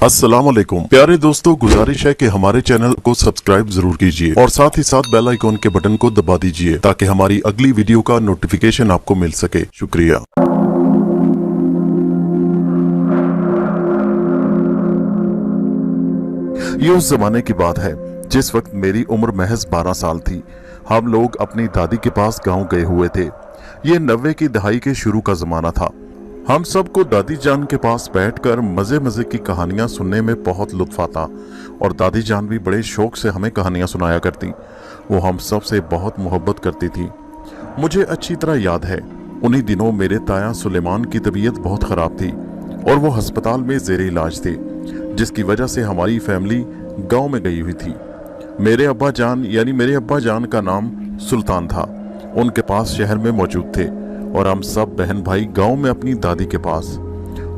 अस्सलाम वालेकुम प्यारे दोस्तों, गुजारिश है कि हमारे चैनल को सब्सक्राइब जरूर कीजिए और साथ ही साथ बेल आइकॉन के बटन को दबा दीजिए ताकि हमारी अगली वीडियो का नोटिफिकेशन आपको मिल सके। शुक्रिया। ये उस जमाने की बात है जिस वक्त मेरी उम्र महज 12 साल थी। हम लोग अपनी दादी के पास गांव गए हुए थे। ये 90 की दहाई के शुरू का जमाना था। हम सबको दादी जान के पास बैठकर मजे मजे की कहानियां सुनने में बहुत लुत्फ आता और दादी जान भी बड़े शौक से हमें कहानियां सुनाया करती। वो हम सब से बहुत मोहब्बत करती थी। मुझे अच्छी तरह याद है, उन्हीं दिनों मेरे ताया सुलेमान की तबीयत बहुत ख़राब थी और वो अस्पताल में ज़ेरे इलाज थे, जिसकी वजह से हमारी फैमिली गांव में गई हुई थी। मेरे अब्बा जान का नाम सुल्तान था। उनके पास शहर में मौजूद थे और हम सब बहन भाई गांव में अपनी दादी के पास।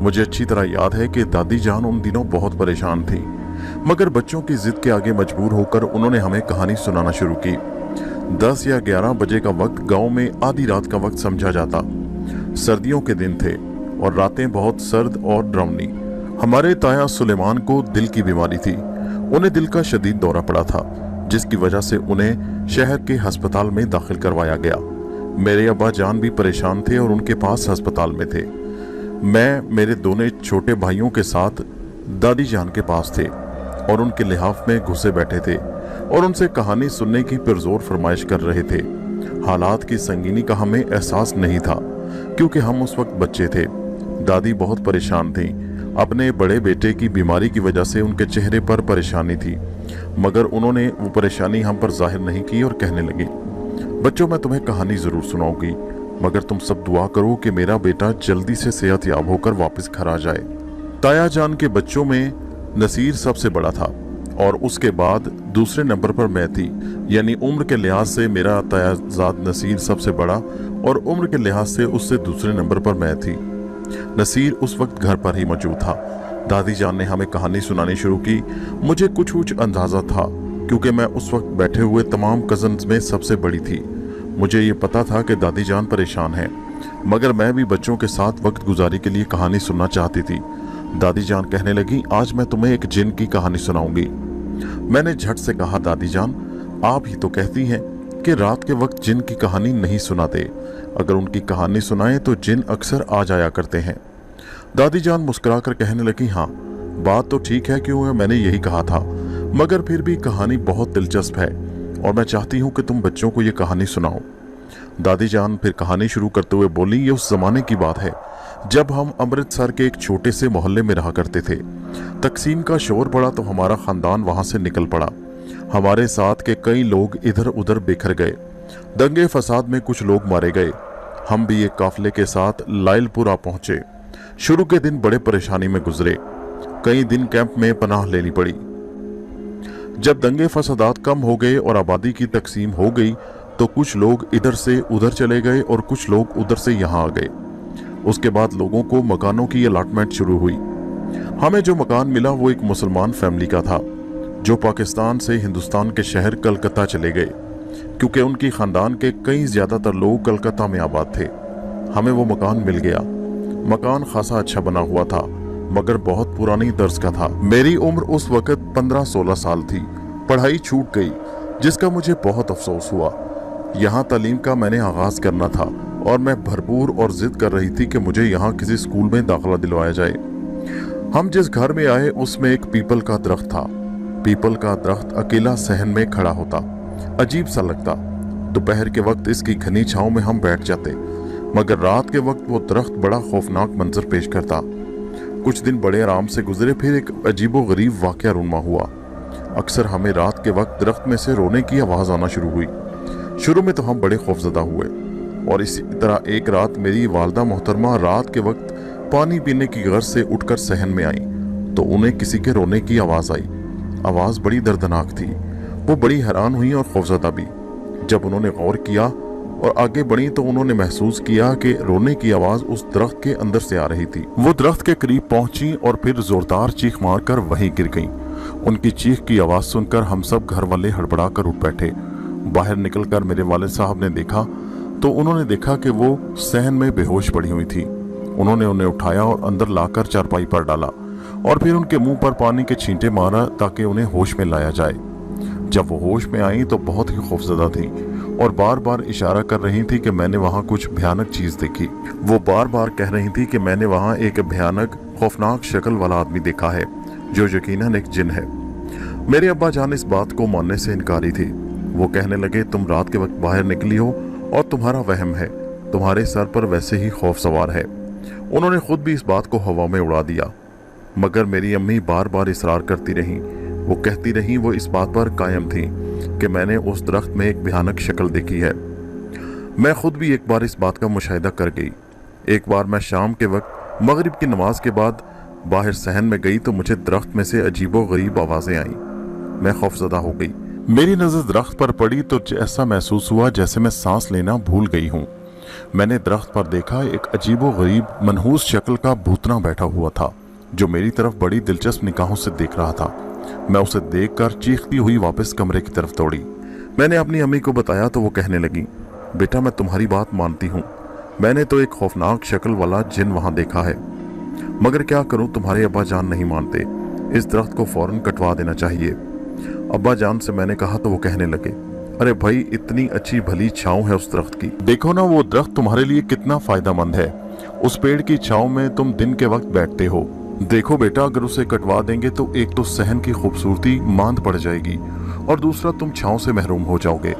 मुझे अच्छी तरह याद है कि दादी जान उन दिनों बहुत परेशान थी, मगर बच्चों की जिद के आगे मजबूर होकर उन्होंने हमें कहानी सुनाना शुरू की। 10 या 11 बजे का वक्त गांव में आधी रात का वक्त समझा जाता। सर्दियों के दिन थे और रातें बहुत सर्द और डरावनी। हमारे ताया सुलेमान को दिल की बीमारी थी। उन्हें दिल का शदीद दौरा पड़ा था, जिसकी वजह से उन्हें शहर के अस्पताल में दाखिल करवाया गया। मेरे अब्बा जान भी परेशान थे और उनके पास अस्पताल में थे। मैं मेरे दोनों छोटे भाइयों के साथ दादी जान के पास थे और उनके लिहाफ में घुसे बैठे थे और उनसे कहानी सुनने की पुरजोर फरमाइश कर रहे थे। हालात की संगीनी का हमें एहसास नहीं था क्योंकि हम उस वक्त बच्चे थे। दादी बहुत परेशान थी। अपने बड़े बेटे की बीमारी की वजह से उनके चेहरे पर परेशानी थी, मगर उन्होंने वो परेशानी हम पर जाहिर नहीं की और कहने लगी, बच्चों मैं तुम्हें कहानी जरूर सुनाऊंगी, मगर तुम सब दुआ करो कि मेरा बेटा जल्दी से सेहतयाब होकर वापस घर आ जाए। ताया जान के बच्चों में नसीर सबसे बड़ा था और उसके बाद दूसरे नंबर पर मैं थी, यानी उम्र के लिहाज से मेरा तायाजाद नसीर सबसे बड़ा और उम्र के लिहाज से उससे दूसरे नंबर पर मैं थी। नसीर उस वक्त घर पर ही मौजूद था। दादी जान ने हमें कहानी सुनानी शुरू की। मुझे कुछ अंदाजा था क्योंकि मैं उस वक्त बैठे हुए तमाम कजन्स में सबसे बड़ी थी। मुझे ये पता था कि दादी जान परेशान है, मगर मैं भी बच्चों के साथ वक्त गुजारी के लिए कहानी सुनना चाहती थी। दादी जान कहने लगी, आज मैं तुम्हें एक जिन की कहानी सुनाऊंगी। मैंने झट से कहा, दादी जान आप ही तो कहती हैं कि रात के वक्त जिन की कहानी नहीं सुनाते, अगर उनकी कहानी सुनाएं तो जिन अक्सर आ जाया करते हैं। दादी जान मुस्कुराकर कहने लगी, हाँ बात तो ठीक है, क्यों मैंने यही कहा था, मगर फिर भी कहानी बहुत दिलचस्प है और मैं चाहती हूँ कि तुम बच्चों को ये कहानी सुनाओ। दादी जान फिर कहानी शुरू करते हुए बोली, ये उस जमाने की बात है जब हम अमृतसर के एक छोटे से मोहल्ले में रहा करते थे। तकसीम का शोर पड़ा तो हमारा खानदान वहां से निकल पड़ा। हमारे साथ के कई लोग इधर उधर बिखर गए। दंगे फसाद में कुछ लोग मारे गए। हम भी एक काफिले के साथ लाइलपुरा पहुंचे। शुरू के दिन बड़े परेशानी में गुजरे। कई दिन कैंप में पनाह लेनी पड़ी। जब दंगे फसादात कम हो गए और आबादी की तकसीम हो गई तो कुछ लोग इधर से उधर चले गए और कुछ लोग उधर से यहाँ आ गए। उसके बाद लोगों को मकानों की अलॉटमेंट शुरू हुई। हमें जो मकान मिला वो एक मुसलमान फैमिली का था जो पाकिस्तान से हिंदुस्तान के शहर कलकत्ता चले गए, क्योंकि उनकी खानदान के कई ज्यादातर लोग कलकत्ता में आबाद थे। हमें वो मकान मिल गया। मकान खासा अच्छा बना हुआ था, मगर बहुत पुरानी दर्ज का था। मेरी उम्र उस वक्त 15-16 साल थी। पढ़ाई छूट गई, जिसका मुझे बहुत अफसोस हुआ। यहाँ तालीम का मैंने आगाज करना था और मैं भरपूर और जिद कर रही थी कि मुझे यहाँ किसी स्कूल में दाखिला दिलवाया जाए। हम जिस घर में आए उसमें एक पीपल का दरख्त था। पीपल का दरख्त अकेला सहन में खड़ा होता, अजीब सा लगता। दोपहर के वक्त इसकी घनी छांव में हम बैठ जाते, मगर रात के वक्त वो दरख्त बड़ा खौफनाक मंजर पेश करता। कुछ दिन बड़े आराम से गुजरे, फिर एक अजीबो गरीब वाकया रूनमा हुआ। अक्सर हमें रात के वक्त दरख्त में से रोने की आवाज आना शुरू हुई। शुरू में तो हम बड़े खौफजदा हुए और इसी तरह एक रात मेरी वालदा मोहतरमा रात के वक्त पानी पीने की गर्ज से उठकर सहन में आई तो उन्हें किसी के रोने की आवाज आई। आवाज बड़ी दर्दनाक थी। वो बड़ी हैरान हुई और खौफजदा भी। जब उन्होंने गौर किया और आगे बढ़ी तो उन्होंने महसूस किया कि रोने की आवाज उस दरख्त के अंदर से आ रही थी। वो दरख्त के करीब पहुंची और फिर जोरदार चीख मारकर वहीं गिर गईं। उनकी चीख की आवाज सुनकर हम सब घर वाले हड़बड़ाकर उठ बैठे। बाहर निकलकर मेरे वालिद साहब ने देखा तो उन्होंने देखा कि वो सहन में बेहोश पड़ी हुई थी। उन्होंने उन्हें उठाया और अंदर लाकर चारपाई पर डाला और फिर उनके मुंह पर पानी के छींटे मारा ताकि उन्हें होश में लाया जाए। जब वो होश में आई तो बहुत ही खौफजदा थी और बार बार इशारा कर रही थी कि मैंने वहाँ कुछ भयानक चीज देखी। वो बार बार कह रही थी कि मैंने वहाँ एक भयानक खौफनाक शक्ल वाला आदमी देखा है जो यकीनन एक जिन है। मेरे अब्बा जान इस बात को मानने से इनकारी थी। वो कहने लगे, तुम रात के वक्त बाहर निकली हो और तुम्हारा वहम है, तुम्हारे सर पर वैसे ही खौफ सवार है। उन्होंने खुद भी इस बात को हवा में उड़ा दिया, मगर मेरी अम्मी बार बार इसरार करती रही। वो कहती रही, वो इस बात पर कायम थी कि मैंने उस दरख्त में एक भयानक शक्ल देखी है। मैं खुद भी एक बार इस बात का मुशाहिदा कर गई। एक बार मैं शाम के वक्त मगरिब की नमाज के बाद बाहर सहन में गई तो मुझे दरख्त में से अजीबो गरीब आवाजें आई। मैं खौफजदा हो गई। मेरी नजर दरख्त पर पड़ी तो ऐसा महसूस हुआ जैसे मैं सांस लेना भूल गई हूँ। मैंने दरख्त पर देखा एक अजीबो गरीब मनहूस शक्ल का भूतना बैठा हुआ था जो मेरी तरफ बड़ी दिलचस्प निगाहों से देख रहा था। मैं उसे देखकर चीखती हुई वापस कमरे की तरफ दौड़ी। मैंने अपनी अम्मी को बताया तो वो कहने लगी, बेटा मैं तुम्हारी बात मानती हूँ, मैंने तो एक खौफनाक शक्ल वाला जिन वहां देखा है, मगर क्या करूं तुम्हारे अब्बा जान नहीं मानते, इस दरख्त को फौरन कटवा देना चाहिए। अब्बा जान से मैंने कहा तो वो कहने लगे, अरे भाई इतनी अच्छी भली छांव है उस दरख्त की, देखो ना वो दरख्त तुम्हारे लिए कितना फायदेमंद है। उस पेड़ की छांव में तुम दिन के वक्त बैठते हो। देखो बेटा अगर उसे कटवा देंगे तो एक तो सहन की खूबसूरती मांद पड़ जाएगी और दूसरा तुम छांव से महरूम हो जाओगे।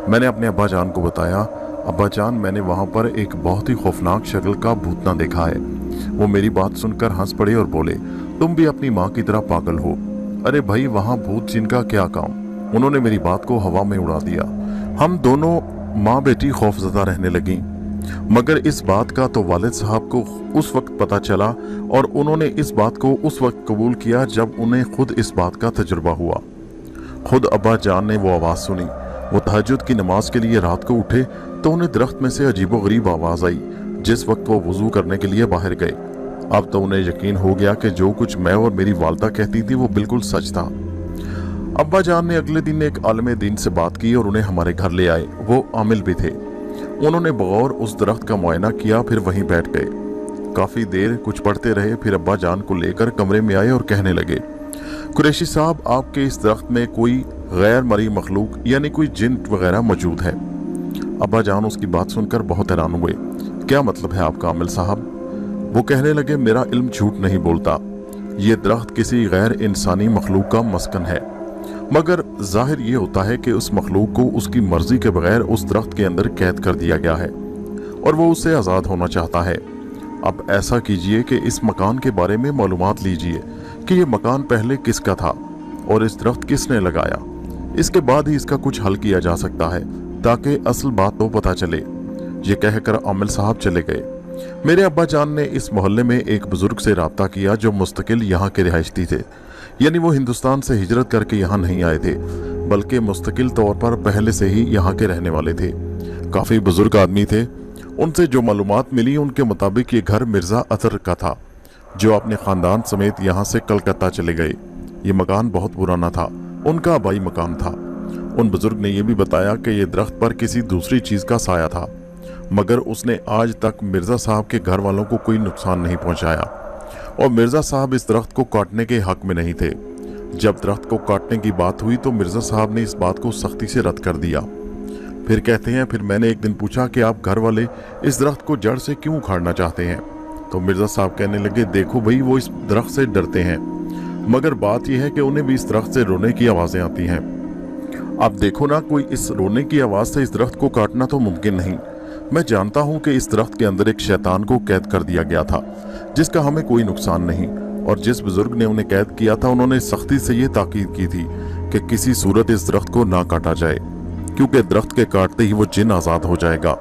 मैंने अपने अब्बा जान को बताया, अब्बा जान मैंने वहां पर एक बहुत ही खौफनाक शक्ल का भूतना देखा है। वो मेरी बात सुनकर हंस पड़े और बोले, तुम भी अपनी माँ की तरह पागल हो। अरे भाई वहां भूत जिन का क्या काम। उन्होंने मेरी बात को हवा में उड़ा दिया। हम दोनों माँ बेटी खौफजदा रहने लगी, मगर इस बात का तो वालिद साहब को उस वक्त पता चला और उन्होंने इस बात को उस वक्त कबूल किया जब उन्हें खुद इस बात का तजुर्बा हुआ। खुद अब्बा जान ने वो आवाज़ सुनी। वो तहज्जुद की नमाज के लिए रात को उठे तो उन्हें दरख्त में से अजीबो गरीब आवाज़ आई जिस वक्त वो वुजू करने के लिए बाहर गए। अब तो उन्हें यकीन हो गया कि जो कुछ मैं और मेरी वालदा कहती थी वो बिल्कुल सच था। अब्बा जान ने अगले दिन एक आलिम दीन से बात की और उन्हें हमारे घर ले आए। वो आमिल भी थे। उन्होंने बगौर उस दरख्त का मुआयना किया, फिर वहीं बैठ गए। काफी देर कुछ पढ़ते रहे, फिर अब्बा जान को लेकर कमरे में आए और कहने लगे, कुरैशी साहब आपके इस दरख्त में कोई गैर मरी मखलूक यानी कोई जिन वगैरह मौजूद है। अब्बा जान उसकी बात सुनकर बहुत हैरान हुए। क्या मतलब है आपका आमिल साहब? वो कहने लगे, मेरा इल्म झूठ नहीं बोलता, ये दरख्त किसी गैर इंसानी मखलूक का मस्कन है, मगर जाहिर ये होता है कि उस मखलूक को उसकी मर्जी के बगैर उस दरख्त के अंदर कैद कर दिया गया है और वो उससे आज़ाद होना चाहता है। अब ऐसा कीजिए कि इस मकान के बारे में मालूमात लीजिए कि ये मकान पहले किसका था और इस दरख्त किसने लगाया। इसके बाद ही इसका कुछ हल किया जा सकता है ताकि असल बात तो पता चले। ये कहकर आमिल साहब चले गए। मेरे अब्बा जान ने इस मोहल्ले में एक बुजुर्ग से राब्ता किया जो मुस्तकिल यहाँ के रिहायशी थे, यानी वो हिंदुस्तान से हिजरत करके यहाँ नहीं आए थे बल्कि मुस्तकिल तौर पर पहले से ही यहाँ के रहने वाले थे। काफ़ी बुजुर्ग आदमी थे। उनसे जो मालूमात मिली उनके मुताबिक ये घर मिर्ज़ा अतर का था जो अपने ख़ानदान समेत यहाँ से कलकत्ता चले गए। ये मकान बहुत पुराना था, उनका आबाई मकान था। उन बुजुर्ग ने यह भी बताया कि ये दरख्त पर किसी दूसरी चीज़ का साया था, मगर उसने आज तक मिर्ज़ा साहब के घर वालों को कोई नुकसान नहीं पहुँचाया और मिर्ज़ा साहब इस दरख्त को काटने के हक में नहीं थे। जब दरख्त को काटने की बात हुई तो मिर्ज़ा साहब ने इस बात को सख्ती से रद्द कर दिया। फिर कहते हैं, फिर मैंने एक दिन पूछा कि आप घर वाले इस दरख्त को जड़ से क्यों उखाड़ना चाहते हैं? तो मिर्ज़ा साहब कहने लगे, देखो भाई वो इस दरख्त से डरते हैं, मगर बात यह है कि उन्हें भी इस दरख्त से रोने की आवाज़ें आती हैं। अब देखो ना, कोई इस रोने की आवाज़ से इस दरख्त को काटना तो मुमकिन नहीं। मैं जानता हूँ कि इस दरख्त के अंदर एक शैतान को कैद कर दिया गया था जिसका हमें कोई नुकसान नहीं, और जिस बुजुर्ग ने उन्हें कैद किया था उन्होंने सख्ती से ये ताकीद की थी कि किसी सूरत इस दरख्त को ना काटा जाए, क्योंकि दरख्त के काटते ही वो जिन आज़ाद हो जाएगा।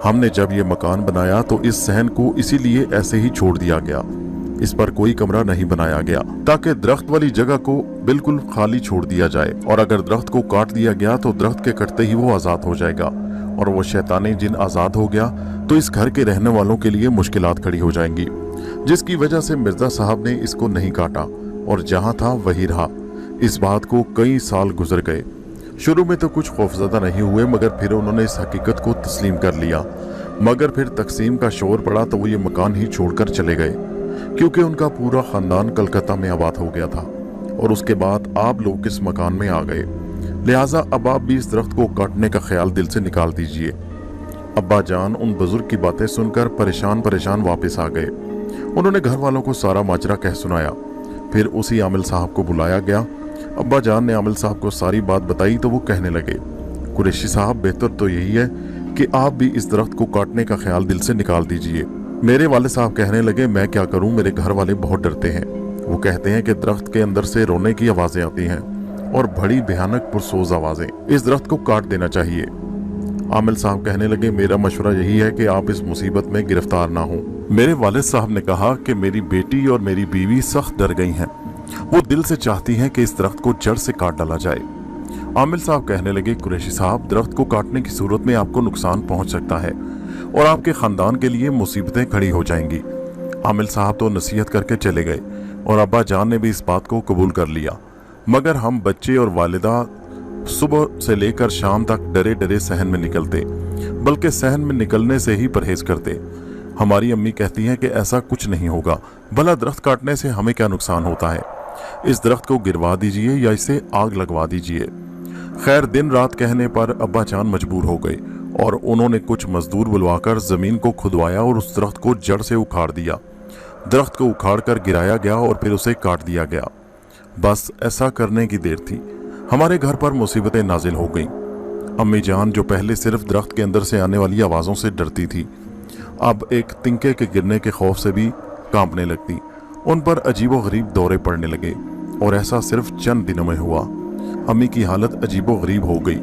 हमने जब ये मकान बनाया तो इस सहन को इसीलिए ऐसे ही छोड़ दिया गया, इस पर कोई कमरा नहीं बनाया गया ताकि दरख्त वाली जगह को बिल्कुल खाली छोड़ दिया जाए, और अगर दरख्त को काट दिया गया तो दरख्त के कटते ही वो आज़ाद हो जाएगा, और वो शैतानी जिन आज़ाद हो गया तो इस घर के रहने वालों के लिए मुश्किलात खड़ी हो जाएंगी, जिसकी वजह से मिर्ज़ा साहब ने इसको नहीं काटा और जहाँ था वही रहा। इस बात को कई साल गुजर गए। शुरू में तो कुछ खौफजदा नहीं हुए, मगर फिर उन्होंने इस हकीकत को तस्लीम कर लिया। मगर फिर तकसीम का शोर पड़ा तो वो ये मकान ही छोड़कर चले गए। क्योंकि उनका पूरा खानदान कलकत्ता में आबाद हो गया था और उसके बाद आप लोग इस मकान में आ गए। लिहाजा अब आप भी इस दरख्त को काटने का ख्याल दिल से निकाल दीजिए। अब्बा जान उन बुजुर्ग की बातें सुनकर परेशान परेशान वापस आ गए। उन्होंने घर वालों को सारा माजरा कह सुनाया। फिर उसी आमिल साहब को बुलाया गया। अब्बा जान ने आमिल साहब को सारी बात बताई तो वो कहने लगे, कुरैशी साहब, बेहतर तो यही है कि आप भी इस दरख्त को काटने का ख्याल दिल से निकाल दीजिए। मेरे वाले साहब कहने लगे, मैं क्या करूं, मेरे घर वाले बहुत डरते हैं। वो कहते हैं कि दरख्त के अंदर से रोने की आवाजें आती हैं और बड़ी भयानक पुरसोज आवाजें, इस दरख्त को काट देना चाहिए। आमिल साहब कहने लगे, मेरा मशवरा यही है कि आप इस मुसीबत में गिरफ्तार ना हो। मेरे वालिद साहब ने कहा कि मेरी बेटी और मेरी बीवी सख्त डर गई हैं। वो दिल से चाहती हैं कि इस दरख्त को जड़ से काट डाला जाए। आमिल साहब कहने लगे, कुरैशी साहब, दरख्त को काटने की सूरत में आपको नुकसान पहुंच सकता है और आपके खानदान के लिए मुसीबतें खड़ी हो जाएंगी। आमिल साहब तो नसीहत करके चले गए और अब्बा जान ने भी इस बात को कबूल कर लिया। मगर हम बच्चे और वालिदा सुबह से लेकर शाम तक डरे डरे सहन में निकलते, बल्कि सहन में निकलने से ही परहेज करते। हमारी अम्मी कहती हैं कि ऐसा कुछ नहीं होगा, भला दरख्त काटने से हमें क्या नुकसान होता है, इस दरख्त को गिरवा दीजिए या इसे आग लगवा दीजिए। खैर, दिन रात कहने पर अब्बा जान मजबूर हो गए और उन्होंने कुछ मजदूर बुलवाकर जमीन को खुदवाया और उस दरख्त को जड़ से उखाड़ दिया। दरख्त को उखाड़ कर गिराया गया और फिर उसे काट दिया गया। बस ऐसा करने की देर थी, हमारे घर पर मुसीबतें नाजिल हो गईं। अम्मी जान, जो पहले सिर्फ दरख्त के अंदर से आने वाली आवाज़ों से डरती थी, अब एक तिनके के गिरने के खौफ से भी कांपने लगती। उन पर अजीबो गरीब दौरे पड़ने लगे और ऐसा सिर्फ चंद दिनों में हुआ। अम्मी की हालत अजीबो गरीब हो गई।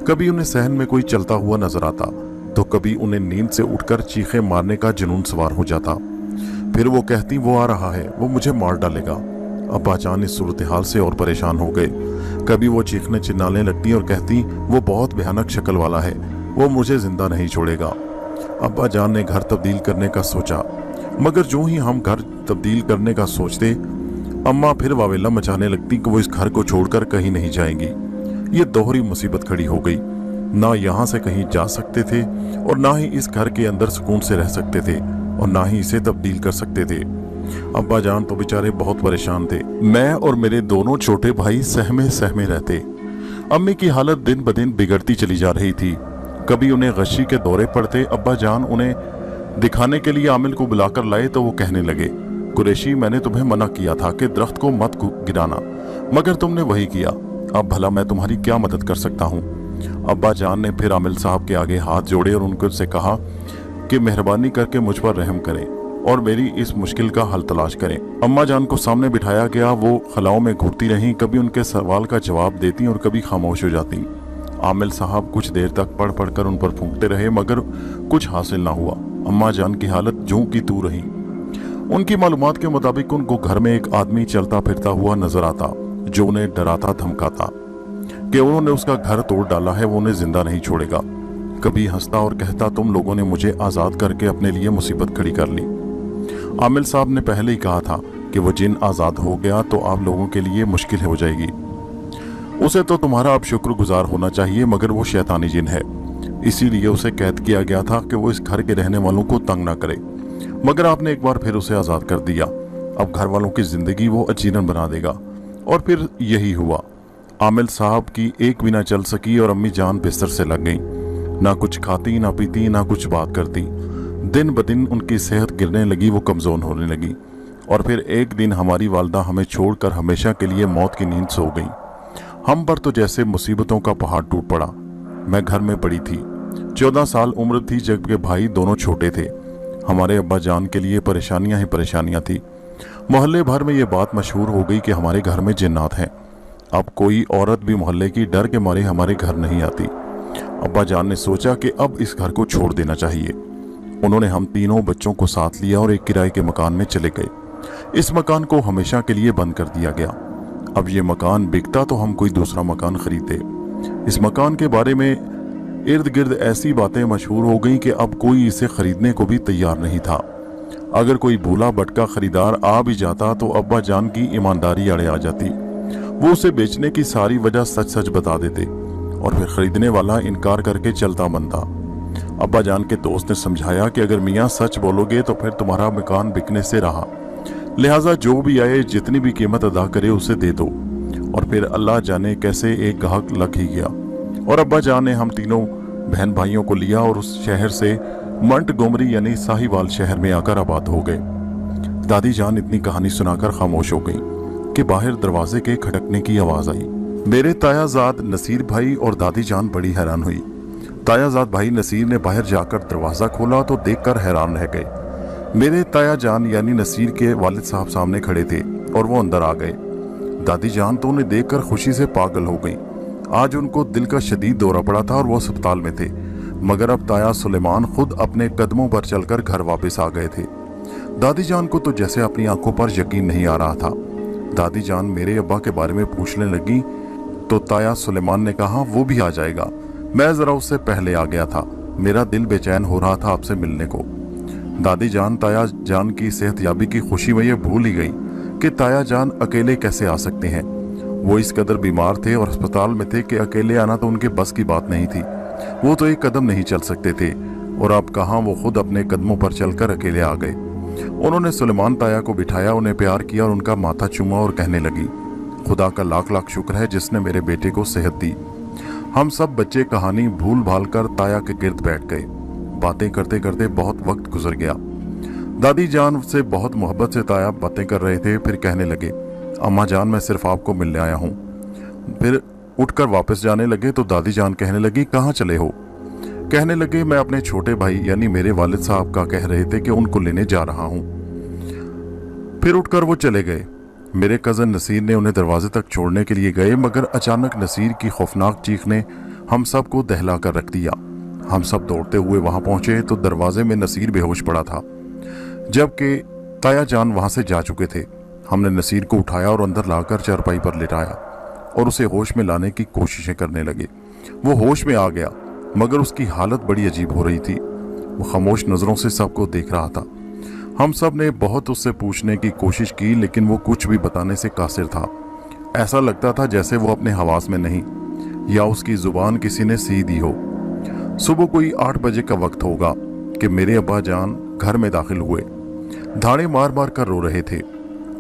कभी उन्हें सहन में कोई चलता हुआ नजर आता तो कभी उन्हें नींद से उठकर चीखे मारने का जुनून सवार हो जाता। फिर वो कहती, वो आ रहा है, वो मुझे मार डालेगा। अब्बा जान इस सूरत हाल से और परेशान हो गए। कभी वो चीखने चिल्लाने लगती और कहती, वो बहुत भयानक शक्ल वाला है, वो मुझे जिंदा नहीं छोड़ेगा। अब्बा जान ने घर तब्दील करने का सोचा, मगर जो ही हम घर तब्दील करने का सोचते, अम्मा फिर वावेला मचाने लगती कि वो इस घर को छोड़कर कहीं नहीं जाएंगी। ये दोहरी मुसीबत खड़ी हो गई। ना यहाँ से कहीं जा सकते थे और ना ही इस घर के अंदर सुकून से रह सकते थे और ना ही इसे तब्दील कर सकते थे। अब्बा जान तो बेचारे बहुत परेशान थे। मैं और मेरे दोनों छोटे भाई सहमे सहमे रहते। अम्मी की हालत दिन ब दिन बिगड़ती चली जा रही थी। कभी उन्हें गशी के दौरे पड़ते। अब्बा जान उन्हें दिखाने के लिए आमिल को बुलाकर लाए तो वो कहने लगे, कुरैशी, मैंने तुम्हें मना किया था कि दरख्त को मत गिराना, मगर तुमने वही किया। अब भला मैं तुम्हारी क्या मदद कर सकता हूँ। अब्बा जान ने फिर आमिल साहब के आगे हाथ जोड़े और उनसे कहा कि मेहरबानी करके मुझ पर रहम करें और मेरी इस मुश्किल का हल तलाश करें। अम्मा जान को सामने बिठाया गया। वो खलाओं में घूरती रहीं, कभी उनके सवाल का जवाब देती और कभी खामोश हो जाती। आमिल साहब कुछ देर तक पढ़ पढ़ कर उन पर फूंकते रहे, मगर कुछ हासिल ना हुआ। अम्मा जान की हालत जूं की तू रही। उनकी मालूमात के मुताबिक उनको घर में एक आदमी चलता फिरता हुआ नजर आता, जो उन्हें डराता धमकाता कि उन्होंने उसका घर तोड़ डाला है, वो उन्हें जिंदा नहीं छोड़ेगा। कभी हंसता और कहता, तुम लोगों ने मुझे आजाद करके अपने लिए मुसीबत खड़ी कर ली। आमिल साहब ने पहले ही कहा था कि वो जिन आजाद हो गया तो आप लोगों के लिए मुश्किल हो जाएगी। उसे तो तुम्हारा अब शुक्रगुजार होना चाहिए, मगर वो शैतानी जिन है, इसीलिए उसे कैद किया गया था कि वो इस घर के रहने वालों को तंग ना करे, मगर आपने एक बार फिर उसे आजाद कर दिया। अब घर वालों की जिंदगी वो अजीरन बना देगा। और फिर यही हुआ। आमिल साहब की एक भी ना चल सकी और अम्मी जान बिस्तर से लग गई। ना कुछ खाती, ना पीती, ना कुछ बात करती। दिन ब दिन उनकी सेहत गिरने लगी, वो कमजोर होने लगी। और फिर एक दिन हमारी वालदा हमें छोड़कर हमेशा के लिए मौत की नींद सो गई। हम पर तो जैसे मुसीबतों का पहाड़ टूट पड़ा। मैं घर में पड़ी थी, 14 साल उम्र थी, जबकि भाई दोनों छोटे थे। हमारे अब्बा जान के लिए परेशानियां ही परेशानियां थी। मोहल्ले भर में ये बात मशहूर हो गई कि हमारे घर में जिन्नात हैं। अब कोई औरत भी मोहल्ले की डर के मारे हमारे घर नहीं आती। अब्बा जान ने सोचा कि अब इस घर को छोड़ देना चाहिए। उन्होंने हम तीनों बच्चों को साथ लिया और एक किराए के मकान में चले गए। इस मकान को हमेशा के लिए बंद कर दिया गया। अब ये मकान बिकता तो हम कोई दूसरा मकान खरीदते। इस मकान के बारे में इर्द गिर्द ऐसी बातें मशहूर हो गईं कि अब कोई इसे खरीदने को भी तैयार नहीं था। अगर कोई भूला भटका खरीदार आ भी जाता तो अब्बा जान की ईमानदारी अड़े आ जाती। वो उसे बेचने की सारी वजह सच सच बता देते और फिर खरीदने वाला इनकार करके चलता बनता। अब्बा जान के दोस्त ने समझाया कि अगर मियाँ सच बोलोगे तो फिर तुम्हारा मकान बिकने से रहा, लिहाजा जो भी आए जितनी भी कीमत अदा करे उसे दे दो। और फिर अल्लाह जाने कैसे एक गाहक लग ही गया और अब्बा जान ने हम तीनों बहन भाइयों को लिया और उस शहर से मंटगोमरी यानी साहिवाल शहर में आकर आबाद हो गए। दादी जान इतनी कहानी सुनाकर खामोश हो गई कि बाहर दरवाजे के खटकने की आवाज आई। मेरे तायाजाद नसीर भाई और दादी जान बड़ी हैरान हुई। तायाजाद भाई नसीर ने बाहर जाकर दरवाजा खोला तो देखकर हैरान रह गए। मेरे ताया जान यानी नसीर के वालिद साहब सामने खड़े थे और वो अंदर आ गए। दादी जान तो उन्हें देखकर खुशी से पागल हो गई। आज उनको दिल का शदीद दौरा पड़ा था और वो अस्पताल में थे, मगर अब ताया सुलेमान खुद अपने कदमों पर चलकर घर वापस आ गए थे। दादी जान को तो जैसे अपनी आंखों पर यकीन नहीं आ रहा था। दादी जान मेरे अब्बा के बारे में पूछने लगी तो ताया सुलेमान ने कहा वो भी आ जाएगा, मैं जरा उससे पहले आ गया था, मेरा दिल बेचैन हो रहा था आपसे मिलने को। दादी जान ताया जान की सेहतयाबी की खुशी में ये भूल ही गई कि ताया जान अकेले कैसे आ सकते हैं। वो इस कदर बीमार थे और अस्पताल में थे कि अकेले आना तो उनके बस की बात नहीं थी। वो तो एक कदम नहीं चल सकते थे और अब कहाँ वो खुद अपने कदमों पर चलकर अकेले आ गए। उन्होंने सुलेमान ताया को बिठाया, उन्हें प्यार किया और उनका माथा चूमा और कहने लगी, खुदा का लाख लाख शुक्र है जिसने मेरे बेटे को सेहत दी। हम सब बच्चे कहानी भूल भाल कर ताया के गिर्द बैठ गए। बातें करते करते बहुत वक्त गुजर गया। दादी जान से बहुत मोहब्बत से ताया बातें कर रहे थे, फिर कहने लगे, अम्मा जान मैं सिर्फ आपको मिलने आया हूँ। फिर उठकर वापस जाने लगे तो दादी जान कहने लगी, कहाँ चले हो? कहने लगे, मैं अपने छोटे भाई यानी मेरे वालिद साहब का कह रहे थे कि उनको लेने जा रहा हूँ। फिर उठकर वो चले गए। मेरे कजन नसीर ने उन्हें दरवाजे तक छोड़ने के लिए गए, मगर अचानक नसीर की खौफनाक चीख ने हम सब को दहला कर रख दिया। हम सब दौड़ते हुए वहां पहुंचे तो दरवाजे में नसीर बेहोश पड़ा था, जबकि ताया जान वहां से जा चुके थे। हमने नसीर को उठाया और अंदर लाकर चारपाई पर लिटाया और उसे होश में लाने की कोशिशें करने लगे। वो होश में आ गया, मगर उसकी हालत बड़ी अजीब हो रही थी। वो खामोश नजरों से सबको देख रहा था। हम सब ने बहुत उससे पूछने की कोशिश की, लेकिन वो कुछ भी बताने से कासिर था। ऐसा लगता था जैसे वो अपने हवास में नहीं, या उसकी जुबान किसी ने सी दी हो। सुबह कोई 8 बजे का वक्त होगा कि मेरे अब्बा जान घर में दाखिल हुए। धाड़े मार मार कर रो रहे थे।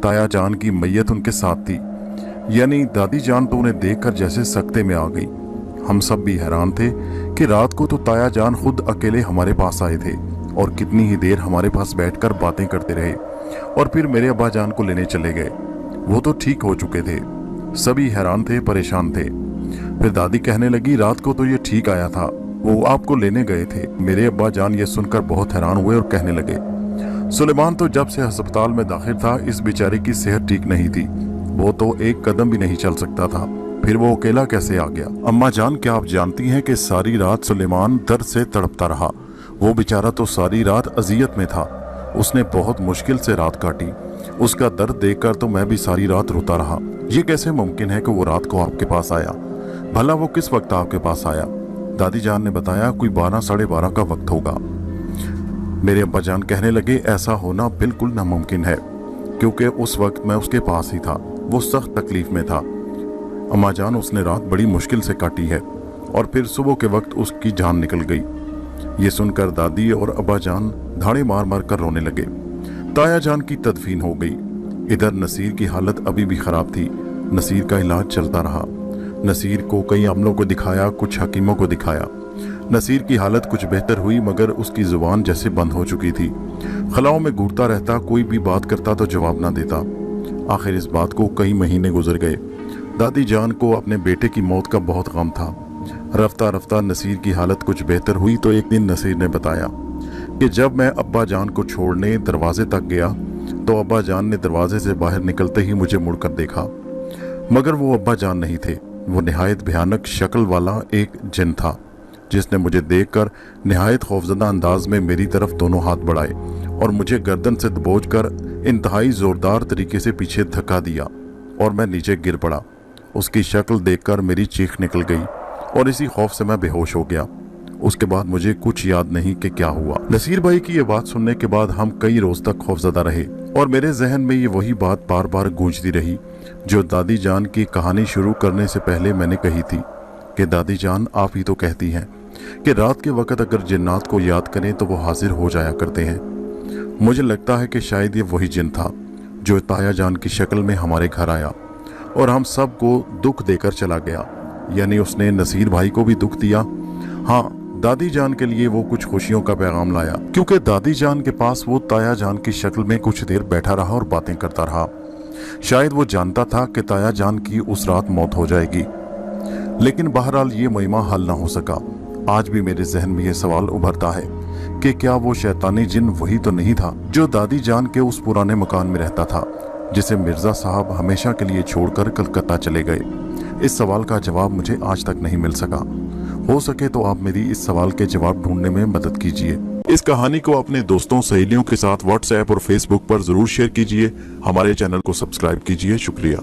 ताया जान की मैयत उनके साथ थी, यानी दादी जान तो उन्हें देखकर जैसे सकते में आ गई। हम सब भी हैरान थे कि रात को तो ताया जान खुद अकेले हमारे पास आए थे और कितनी ही देर हमारे पास बैठकर बातें करते रहे और फिर मेरे अब्बा जान को लेने चले गए। वो तो ठीक हो चुके थे। सभी हैरान थे, परेशान थे। फिर दादी कहने लगी, रात को तो ये ठीक आया था, वो आपको लेने गए थे। मेरे अब्बा जान ये सुनकर बहुत हैरान हुए और कहने लगे, सुलेमान तो जब से अस्पताल में दाखिल था इस बेचारे की सेहत ठीक नहीं थी, वो तो एक कदम भी नहीं चल सकता था, फिर वो अकेला कैसे आ गया? अम्मा जान, क्या आप जानती हैं कि सारी रात सुलेमान दर्द से तड़पता रहा। वो बेचारा तो सारी रात अजियत में था, उसने बहुत मुश्किल से रात काटी। उसका दर्द देखकर तो मैं भी सारी रात रोता रहा। ये कैसे मुमकिन है कि वो रात को आपके पास आया? भला वो किस वक्त आपके पास आया? दादी जान ने बताया, कोई 12 साढ़े 12 का वक्त होगा। मेरे अब्बा जान कहने लगे, ऐसा होना बिल्कुल नामुमकिन है, क्योंकि उस वक्त मैं उसके पास ही था, वो सख्त तकलीफ में था। अम्मा जान, उसने रात बड़ी मुश्किल से काटी है और फिर सुबह के वक्त उसकी जान निकल गई। ये सुनकर दादी और अब्बा जान धाड़े मार मार कर रोने लगे। ताया जान की तदफीन हो गई। इधर नसीर की हालत अभी भी खराब थी। नसीर का इलाज चलता रहा। नसीर को कई अमलों को दिखाया, कुछ हकीमों को दिखाया। नसीर की हालत कुछ बेहतर हुई, मगर उसकी जुबान जैसे बंद हो चुकी थी। खलाओं में घूरता रहता, कोई भी बात करता तो जवाब ना देता। आखिर इस बात को कई महीने गुजर गए। दादी जान को अपने बेटे की मौत का बहुत गम था। रफ्ता रफ्ता नसीर की हालत कुछ बेहतर हुई तो एक दिन नसीर ने बताया कि जब मैं अब्बा जान को छोड़ने दरवाजे तक गया तो अब्बा जान ने दरवाजे से बाहर निकलते ही मुझे मुड़कर देखा, मगर वो अब्बा जान नहीं थे। वो निहायत भयानक शक्ल वाला एक जिन था, जिसने मुझे देखकर निहायत खौफजदा अंदाज में मेरी तरफ दोनों हाथ बढ़ाए और मुझे गर्दन से दबोचकर इंतहाई जोरदार तरीके से पीछे धक्का दिया और मैं नीचे गिर पड़ा। उसकी शक्ल देखकर मेरी चीख निकल गई और इसी खौफ से मैं बेहोश हो गया। उसके बाद मुझे कुछ याद नहीं कि क्या हुआ। नसीर भाई की ये बात सुनने के बाद हम कई रोज तक खौफजदा रहे और मेरे जहन में ये वही बात बार बार गूंजती रही जो दादी जान की कहानी शुरू करने से पहले मैंने कही थी कि दादी जान, आप ही तो कहती हैं कि रात के वक्त अगर जिन्नात को याद करें तो वो हाजिर हो जाया करते हैं। मुझे लगता है कि शायद ये वही जिन था जो ताया जान की शक्ल में हमारे घर आया और हम सब को दुख देकर चला गया। यानी उसने नसीर भाई को भी दुख दिया। हाँ, दादी जान के लिए वो कुछ खुशियों का पैगाम लाया, क्योंकि दादी जान के पास वो ताया जान की शक्ल में कुछ देर बैठा रहा और बातें करता रहा। शायद वो जानता था कि ताया जान की उस रात मौत हो जाएगी, लेकिन बहरहाल ये मुहिमा हल ना हो सका। आज भी मेरे जहन में ये सवाल उभरता है कि क्या वो शैतानी जिन वही तो नहीं था जो दादी जान के उस पुराने मकान में रहता था, जिसे मिर्जा साहब हमेशा के लिए छोड़कर कलकत्ता चले गए। इस सवाल का जवाब मुझे आज तक नहीं मिल सका। हो सके तो आप मेरी इस सवाल के जवाब ढूंढने में मदद कीजिए। इस कहानी को अपने दोस्तों सहेलियों के साथ व्हाट्सएप और फेसबुक पर जरूर शेयर कीजिए। हमारे चैनल को सब्सक्राइब कीजिए। शुक्रिया।